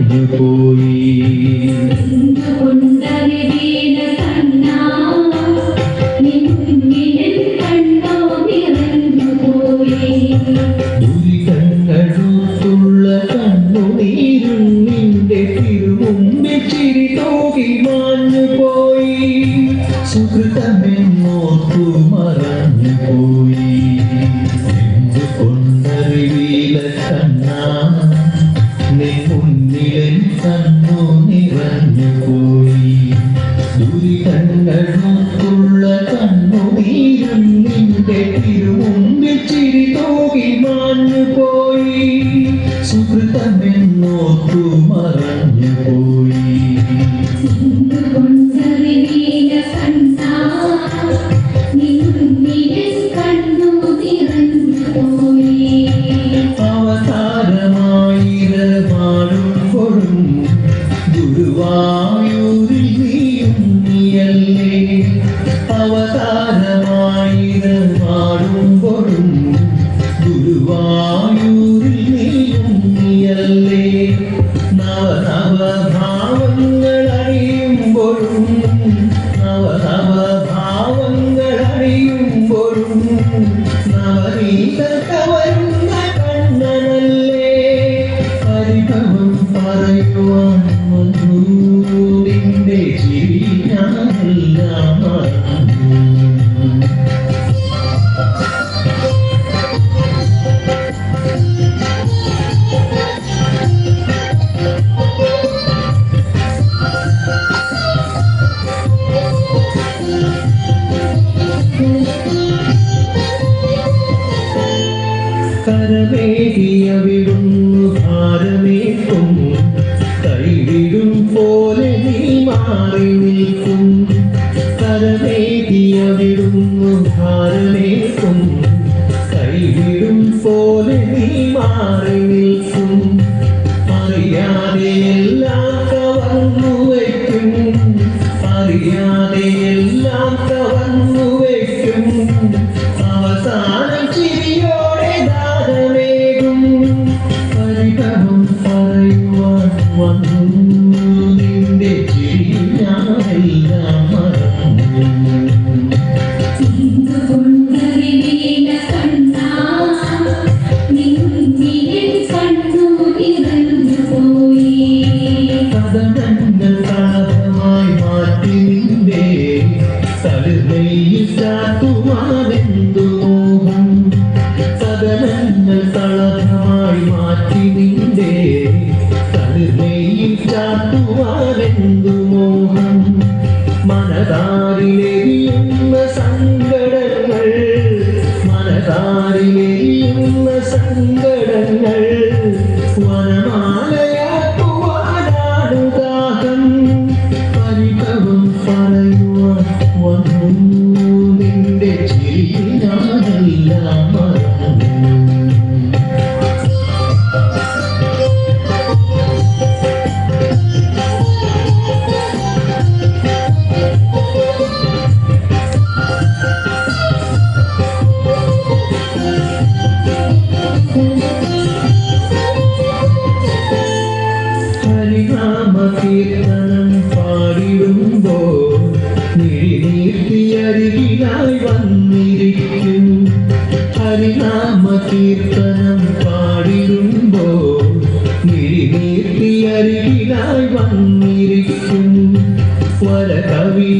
മറഞ്ഞു പോയി. ദുരിതങ്ങളൂത്തുള്ള കണ്ണുനീരും നിന്റെ തിരുമുമ്പിൽ ചിരി തൂകി മാഞ്ഞു പോയി. സുഹൃതമെന്നോർത്തു മറഞ്ഞു പോയി. എന്തുകൊണ്ടറിയില്ല കണ്ണാ നിൻ മുന്നിൽ കണ്ണു നിറഞ്ഞു പോയി. ദുരിതങ്ങളൂത്തുള്ള കണ്ണുനീരും നിന്റെ തിരുമുമ്പിൽ ചിരി തൂകി മാഞ്ഞു പോയി. സുഹൃതമെന്നോർത്തു മറഞ്ഞു പോയി. അവതാരമായിരമാടുമ്പോഴും ഗുരുവായൂരിൽ നീയും നീയല്ലേ. അവതാരമായിരമാടുമ്പോഴും ഗുരുവായൂരിൽ നീയും നീയല്ലേ. നവനവഭാവങ്ങൾ അറിയുമ്പോഴും നവനവഭാവങ്ങൾ അറിയുമ്പോഴും നവനീത കവരുന്ന കണ്ണനല്ലേ. പരിഭവം പറയുവാൻ വന്നു നിന്റെ ചിരി ഞാനെല്ലാം മറന്നു. കരമേകിയവിടുന്നു ഭാരമേക്കും കൈവിടും പോലെ നീ മാറി നിൽക്കും. കരമേകിയവിടുന്നു ഭാരമേക്കും കൈവിടും പോലെ നീ മാറി നിൽക്കും. അറിയാതെ എല്ലാം കവർന്നു വയ്ക്കും. അറിയാതെ എല്ലാം കവർന്നു വയ്ക്കും. അവസാനം ചിരിയോടെ ദാനമേകും. പരിഭവം പറയുവാൻ വന്നു നിന്റെ ചിരി ഞാനെല്ലാം മറന്നു. കഥനങ്ങൾ കളഭമായി മാറ്റി നിന്റെ തളിർമയിൽ ചാത്തുവാനെന്തു മോഹം. കഥനങ്ങൾ കളഭമായി മാറ്റി നിന്റെ തളിർമയിൽ ചാത്തുവാനെന്തു മോഹം. മനതാരിലെരിയുന്ന സങ്കടങ്ങൾ മനതാരിലെരിയുന്ന സങ്കടങ്ങൾ വനമാലയാക്കുവാനാണു ദാഹം. പരിഭവം പറയുവാൻ വന്നു നിന്റെ ചിരി ഞാനെല്ലാം മറന്നു. ഹരിനാമകീർത്തനം പാടിടുമ്പോൾ മിഴിനീർത്തിയരികിലായി വന്നിരിക്കും. ഹരിനാമകീർത്തനം പാടിടുമ്പോൾ മിഴിനീർത്തിയരികിലായി വന്നിരിക്കും. വരകവി